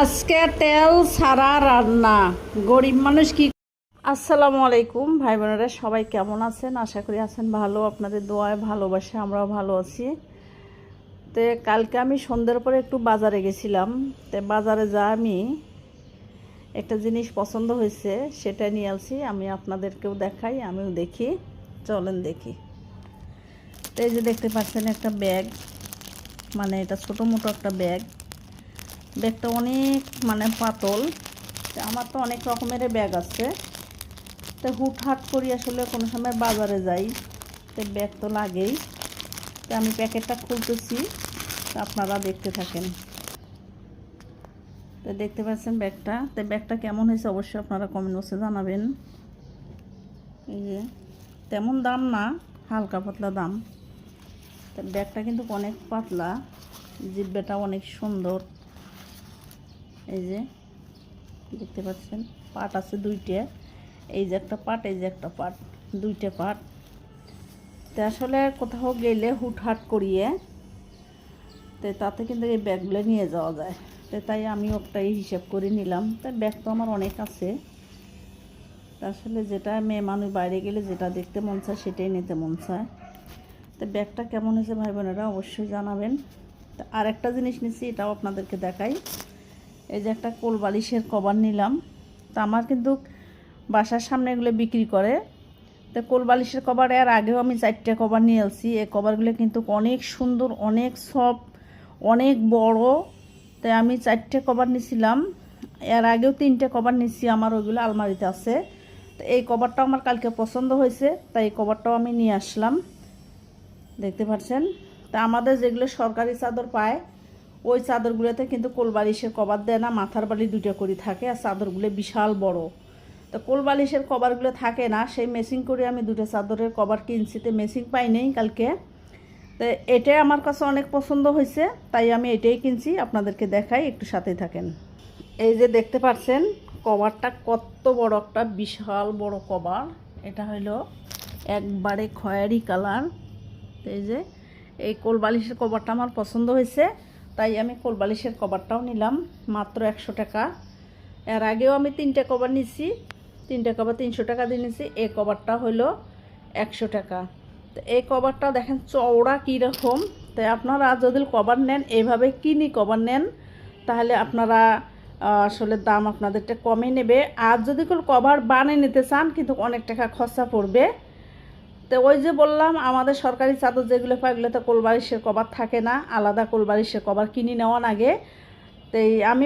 আজকে তেল ছাড়া রান্না গরিব মানুষ কি। আসসালামু আলাইকুম ভাই বোনেরা, সবাই কেমন আছেন? আশা করি আছেন ভালো। আপনাদের দোয়ায় ভালোবাসে আমরাও ভালো আছি। তো কালকে আমি সন্ধ্যার পরে একটু বাজারে গেছিলাম। তো বাজারে যা আমি একটা জিনিস পছন্দ হয়েছে সেটা নিয়ে আসি, আমি আপনাদেরকেও দেখাই, আমিও দেখি। চলেন দেখি। তো এই যে দেখতে পাচ্ছেন একটা ব্যাগ, মানে এটা ছোটো মোটো একটা ব্যাগ। ব্যাগটা অনেক পাতল। আমার তো অনেক রকমের ব্যাগ আছে। তো হুটহাট করি আসলে কোনো সময় বাজারে যাই, তো ব্যাগ তো লাগেই। তো আমি প্যাকেটটা খুলতেছি, তো আপনারা দেখতে থাকেন। তো দেখতে পাচ্ছেন ব্যাগটা। তো ব্যাগটা কেমন হয়েছে অবশ্যই আপনারা কমেন্ট বক্সে জানাবেন। এই যে তেমন দাম না, হালকা পাতলা দাম। তো ব্যাগটা কিন্তু অনেক পাতলা, জিব্বাটা অনেক সুন্দর। এই যে দেখতে পাচ্ছেন পাট আছে দুইটা, এই যে একটা পাট, এই যে একটা পাট, দুইটা পাট। তো আসলে কোথাও গেলে হুটহাট করিয়ে তো তাতে কিন্তু এই ব্যাগগুলো নিয়ে যাওয়া যায়। তো তাই আমি ওটাই হিসাব করে নিলাম। তাই ব্যাগ তো আমার অনেক আছে। তা আসলে যেটা মেয়ে মানুষ বাইরে গেলে যেটা দেখতে মন চায় সেটাই নিতে মন চায়। তো ব্যাগটা কেমন হয়েছে ভাই বোনেরা অবশ্যই জানাবেন। তো আর একটা জিনিস নিচ্ছি, এটাও আপনাদেরকে দেখাই। এই যে একটা কোল বালিশের কভার নিলাম। তো আমার কিন্তু বাসার সামনে এগুলো বিক্রি করে। তো কোল বালিশের কভার এর আগেও আমি 4টা কভার নিয়ে এসেছি। এই কভারগুলো কিন্তু অনেক সুন্দর, অনেক সফট, অনেক বড়। তাই আমি 4টে কভার নিয়েছিলাম। এর আগেও 3টে কভার নিয়েছি, আমার ওইগুলো আলমারিতে আছে। তো এই কভারটাও আমার কালকে পছন্দ হয়েছে, তাই এই কভারটাও আমি নিয়ে আসলাম। দেখতে পাচ্ছেন। তা আমাদের যেগুলো সরকারি চাদর পায় ওই চাদরগুলোতে কিন্তু কোল বালিশের কভার দেয় না, মাথার বালি 2টা করে থাকে, আর চাদরগুলো বিশাল বড়। তো কোল বালিশের কভারগুলো থাকে না, সেই মেসিং করে আমি 2টা চাদরের কভার কিনছি। তো মেসিং পাই নেই কালকে। তো এটাই আমার কাছে অনেক পছন্দ হয়েছে, তাই আমি এটাই কিনছি। আপনাদেরকে দেখাই, একটু সাথেই থাকেন। এই যে দেখতে পাচ্ছেন কভারটা কত বড়, একটা বিশাল বড় কভার। এটা হলো একবারে খয়েরি কালার। তো এই যে এই কোল বালিশের কভারটা আমার পছন্দ হয়েছে, তাই আমি কোল বালিশের কভারটাও নিলাম মাত্র 100 টাকা। এর আগেও আমি 3টে কভার নিছি, 3টে কভার 300 টাকা দিয়ে নিছি। এই কভারটা হলো 100 টাকা। তো এই কভারটা দেখেন চওড়া কীরকম। তাই আপনারা যদি কভার নেন, এইভাবে কিনি কভার নেন, তাহলে আপনারা আসলে দাম আপনাদেরটা কমে নেবে। আর যদি কোনো কভার বানিয়ে নিতে চান কিন্তু অনেক টাকা খরচা পড়বে। তো ওই যে বললাম আমাদের সরকারি চাদর যেগুলো পায় এগুলোতে কোল বালিশের কভার থাকে না, আলাদা কোল বালিশের কভার কিনে নেওয়ার আগে। তো আমি